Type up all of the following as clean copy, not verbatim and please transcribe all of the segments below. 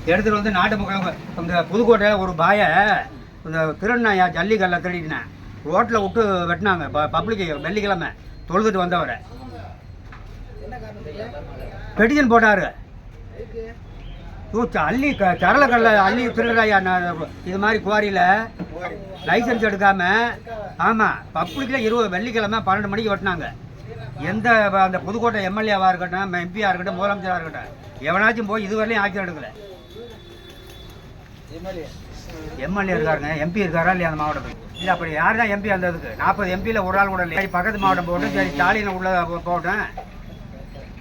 எடுத்துகிட்டு வந்து நாட்டு மக்கள் இந்த புதுக்கோட்டையில் ஒரு பாயை இந்த திருநாயா ஜல்லிக்கல்ல திருடினேன் ரோட்டில் விட்டு வெட்டினாங்க பப்ளிக் வெள்ளிக்கிழமை தொழுதுட்டு வந்தவரை பெட்டிஷன் போட்டார் அள்ளி சரளக்கல்ல அள்ளி திருடாயா இது மாதிரி குவாரியில் லைசன்ஸ் எடுக்காமல் ஆமாம் பப்ளிக்கில் 20 வெள்ளிக்கிழமை 12 மணிக்கு வெட்டினாங்க. எந்த அந்த புதுக்கோட்டை எம்எல்ஏவாக இருக்கட்டும் எம்பியாக இருக்கட்டும் முதலமைச்சராக இருக்கட்டும் எவனாச்சும் போய் இதுவரையிலையும் ஆக்ஷன் எடுக்கலை. எம்எல்ஏ இருக்காருங்க எம்பி இருக்காரா இல்லையா அந்த மாவட்டத்துக்கு இல்லை அப்படி யார் தான் எம்பி அந்த இதுக்கு 40 எம்பியில் ஒரு ஆள் கூட இல்லை. பக்கத்து மாவட்டம் போட்டு சரி ஸ்டாலினை உள்ள போட்டேன்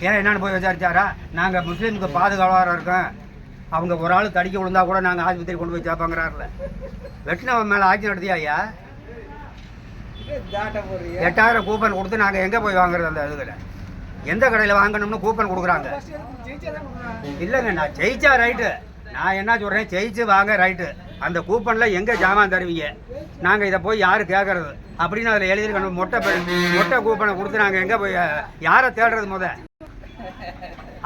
ஏன்னா என்னென்னு போய் விசாரிச்சாரா நாங்கள் முஸ்லீமுக்கு பாதுகாவலராக இருக்கோம் அவங்க ஒரு ஆள் தடிக்க விழுந்தா கூட நாங்கள் ஆஸ்பத்திரி கொண்டு போய் சேர்ப்பாங்கிறாருல வெட்டினவன் மேலே ஆக்ஷன் எடுத்தியா ஐயா 8000 கூப்பன் கொடுத்து நாங்கள் எங்கே போய் வாங்குறது அந்த இதுகளை எந்த கடையில் வாங்கணும்னு கூப்பன் கொடுக்குறாங்க. இல்லைங்க நான் ஜெயிச்சா ரைட்டு நான் என்ன சொல்கிறேன் ஜெயிச்சு வாங்க ரைட்டு அந்த கூப்பனில் எங்கே ஜாமான் தருவீங்க நாங்கள் இதை போய் யார் கேட்குறது அப்படின்னு அதில் எழுதிருக்கணும். மொட்டை கூப்பனை கொடுத்து நாங்கள் எங்கே போய் யாரை தேடுறது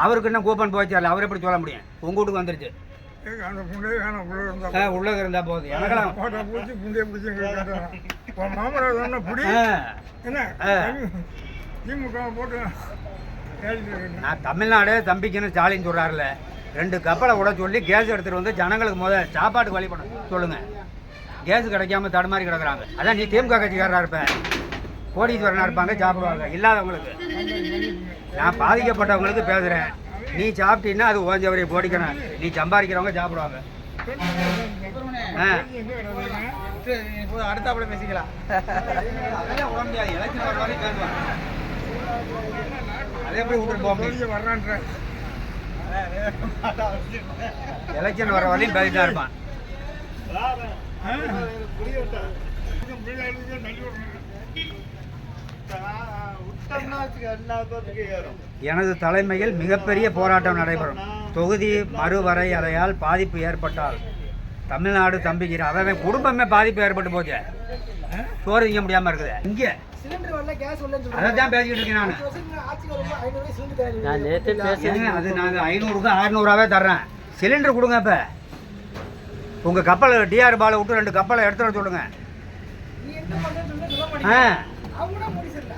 அவருக்கு என்ன கூப்பன் போயிச்சார்ல அவர் எப்படி சொல்ல முடியும் உங்கள் வீட்டுக்கு வந்துருச்சு உள்ள இருந்தா போகுது எனக்கெல்லாம் நான் தமிழ்நாடே தம்பிக்குன்னு ஸ்டாலின் சொல்கிறாருல 2 கப்பலை விட சொல்லி கேஸ் எடுத்துகிட்டு வந்து ஜனங்களுக்கு சாப்பாட்டுக்கு வழி பண்ண சொல்லுங்கள். கேஸ் கிடைக்காம தடுமாறி கிடக்குறாங்க. அதான் நீ திமுக கட்சிக்காரராக இருப்பேன் கோடீஸ்வரனாக இருப்பாங்க சாப்பிடுவாங்க இல்லாதவங்களுக்கு. நான் பாதிக்கப்பட்டவங்களுக்கு பேசுகிறேன் நீ சாப்பிட்டீங்கன்னா அது ஓஞ்சவரை போடிக்கணும் நீ சம்பாதிக்கிறவங்க சாப்பிடுவாங்க. அடுத்தாப்புல பேசிக்கலாம் எலெக்ஷன் வர வரையும் பேசுவாங்க அதே எப்படி விட்டுட்டு போக முடியும் எலெக்ஷன் வர வரையும் பேசிட்டு தான் இருப்பான். எனது தலைமையில் மிகப்பெரிய போராட்டம் நடைபெறும். தொகுதி மறுவரையறையால் பாதிப்பு ஏற்பட்டால் தமிழ்நாடு தம்பிக்கிற அவன் குடும்பமே பாதிப்பு ஏற்பட்டு போச்சு. சோறு திங்க முடியாம இருக்குது. இங்கே அதான் பேசிக்கிட்டு இருக்கேன் நான். அது நாங்கள் 500க்கு 600 தர்றேன். சிலிண்டர் கொடுங்க. இப்போ உங்கள் கப்பல் டிஆர் பாலை விட்டு 2 கப்பலை எடுத்துட சொல்லுங்க.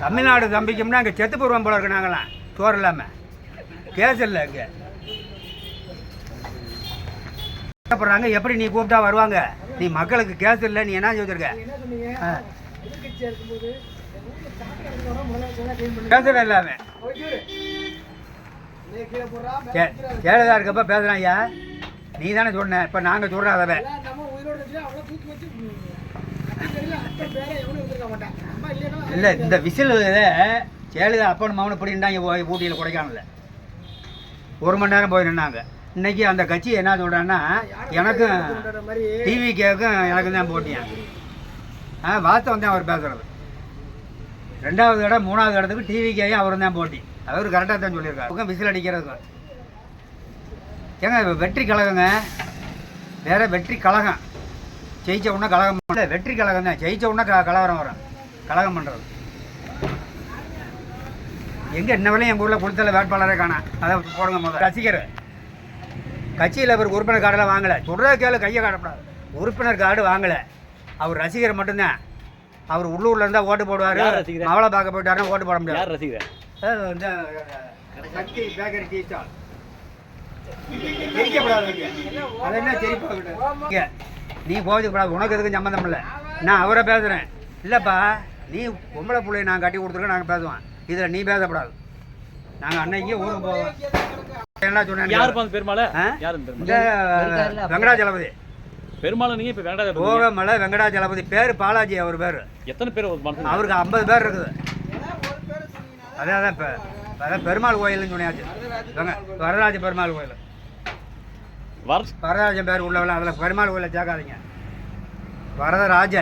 தமிழ்நாடு தம்பிக்கும்னா அங்கே செத்து போடுவோம் போல இருக்கு. நாங்களாம் சோறு இல்லாமல் கேஸ் இல்லை இங்கே போடுறாங்க. எப்படி நீ கூப்பிட்டா வருவாங்க? நீ மக்களுக்கு கேஸ் இல்லை நீ என்ன சொல்லிருக்க? கேஸ் இல்லை இல்லாம கேளுதா இருக்கப்ப பேசுறான். ஐயா நீ தானே சொன்ன. இப்போ நாங்கள் சொல்கிறோம் அதை இல்லை இந்த விசில் ஜெயலலிதா அப்பன் மகன் இப்படின்ட்டாங்க ஊட்டியில் கொடைக்கானல 1 மணி நேரம் போய் நின்னாங்க. இன்னைக்கு அந்த கட்சி என்ன சொல்கிறான்னா எனக்கும் டிவி கேக்கும் எனக்கு தான் போட்டியான். வாஸ்தவம் தான் அவர் பேசுகிறது. 2வது இடம் 3வது இடத்துக்கு டிவி கேயும் அவரும் தான் போட்டி. அவர் கரெக்டாக தான் சொல்லியிருக்காரு. விசில் அடிக்கிறதுக்கு ஏங்க வெற்றி கழகங்க வேற வெற்றி கழகம் ஜெயிச்ச உடனே கழகம் இல்லை வெற்றி கழகம் தான். ஜெயிச்ச உடனே கலவரம் வரும். கழகம் பண்ணுறது எங்கே இன்ன வரையும் எங்கள் ஊரில் கொடுத்தல வேட்பாளரே காணா. அதை போடுங்க. முதல்ல ரசிகர் கட்சியில் அவர் உறுப்பினர் கார்டெல்லாம் வாங்கலை. சொல்கிற கேளு கையை காட்டப்படாது. உறுப்பினர் கார்டு வாங்கலை. அவர் ரசிகர் மட்டும்தான். அவர் உள்ளூரில் இருந்தால் ஓட்டு போடுவார். அவளை பார்க்க போயிட்டாருன்னா ஓட்டு போட முடியாது. ரசிகர் இந்த சக்தி பேக்கரி டீ ஸ்டால் தெரிவிக்கப்படாது. அது என்ன தெரிவிக்க நீ போதிக்கப்படாது. உனக்கு எதுக்கும் சம்மந்தம் இல்லை. நான் அவரை பேசுகிறேன். இல்லைப்பா நீ பொம்பளை பிள்ளைய நான் கட்டி கொடுத்துருக்கேன். நாங்கள் பேசுவோம். இதில் நீ பேசப்படாது. நாங்கள் அன்னைக்கு ஊருக்கு போவோம். என்ன சொன்னேன் பெருமாள் வெங்கடாஜலபதி பெருமாள் நீங்கள் இப்போ போகமலை வெங்கடாஜலபதி பேர் பாலாஜி. அவர் பேர் எத்தனை பேர்? அவருக்கு 50 பேர் இருக்குது. அதான் இப்போ அதான் பெருமாள் கோயில்னு சொன்னியாச்சு. வரராஜ பெருமாள் கோயில் வரராஜன் பேர் உள்ளவெல்லாம் அதில் பெருமாள் கோயிலை சேர்க்காதீங்க. வரதராஜ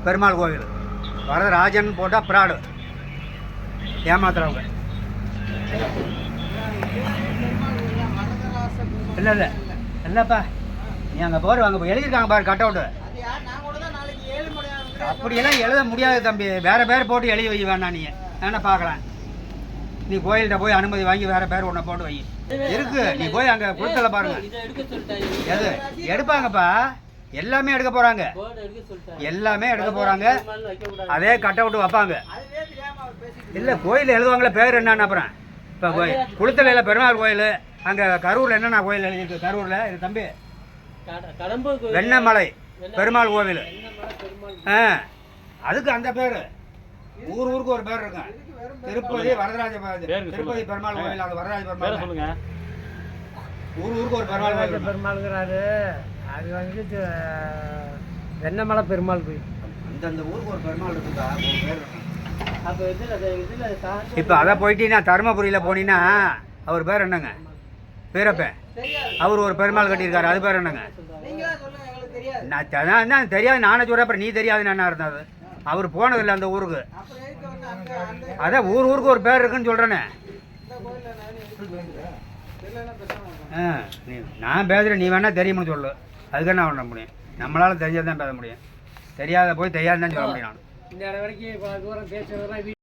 பெருமாள் கோவில் வரதராஜன் போட்டால் பிராடு ஏமாத்துறவங்க. இல்லை இல்லை இல்லைப்பா நீ அங்கே போகிற அங்கே போய் எழுதியிருக்காங்க பாரு கட் அவுட்டு. அப்படியெல்லாம் எழுத முடியாது தம்பி. வேறு பேர் போட்டு எழுதி வை வேணா. நீ வேணா பார்க்கலாம். நீ கோயில்கிட்ட போய் அனுமதி வாங்கி வேறு பேர் ஒன்றை போட்டு வை. இருக்கு. நீ போய் அங்கே குளத்தில் பாருங்க. இதை எடுக்க சொல்லிட்டாங்க. எது எடுப்பாங்கப்பா, எல்லாமே எடுக்க போகிறாங்க, போர்டு எடுக்க சொல்லிட்டாங்க. எல்லாமே எடுக்க போகிறாங்க. பெருமாள் வைக்கக்கூடாது. அதே கட் அவுட் வைப்பாங்க. இல்லை கோயில் எழுதுவாங்களே பேர் என்னன்னு. அப்புறம் இப்போ குளத்தில் பெருமாள் கோயில், அங்கே கரூரில் என்னென்ன கோயில் எழுதிருக்கு? கரூரில் இது தம்பி கடம்பூர் கோயில். வெண்ணமலை பெருமாள் கோவில். வெண்ணமலை பெருமாள். அதுக்கு அந்த பேர். ஊருக்கு ஒரு பேர் இருக்கும். திருப்பதி வரதராஜ திருப்பதி பெருமாள் கோவில், அங்கே வரதராஜ வேற பெருமாள். சொல்லுங்க. ஊருக்கு ஒரு பெருமாள் கோவில். பெருமாளுங்கிறாரு. அது வந்து வெண்ணமலை பெருமாள் கோயில். அந்தந்த ஊருக்கு ஒரு பெருமாள் இருக்குதா, ஒரு பேர் இருக்கும். அப்போ இதில் இப்போ அதை போயிட்டீங்கன்னா தருமபுரியில் போனீங்கன்னா அவர் பேர் என்னங்க? வீரப்பன். அவர் ஒரு பெருமாள் கட்டியிருக்காரு, அது பேர் என்னங்க? நான் தெரியாது, நானே சொல்கிறேன். அப்புறம் நீ தெரியாதுன்னு என்ன இருந்தது? அவர் போனதில்லை அந்த ஊருக்கு. அதான் ஊருக்கு ஒரு பேர் இருக்குன்னு சொல்கிறேனே. நான் பேசுகிறேன், நீ வேணா தெரியும்னு சொல்லு. அதுக்கு என்ன பண்ண முடியும்? நம்மளால் தெரிஞ்சதான் பேச முடியும். தெரியாத போய் தெரியாதுன்னு சொல்ல முடியும். நான் இந்த இடம் வரைக்கும் இப்போ தூரம் பேசுறதெல்லாம்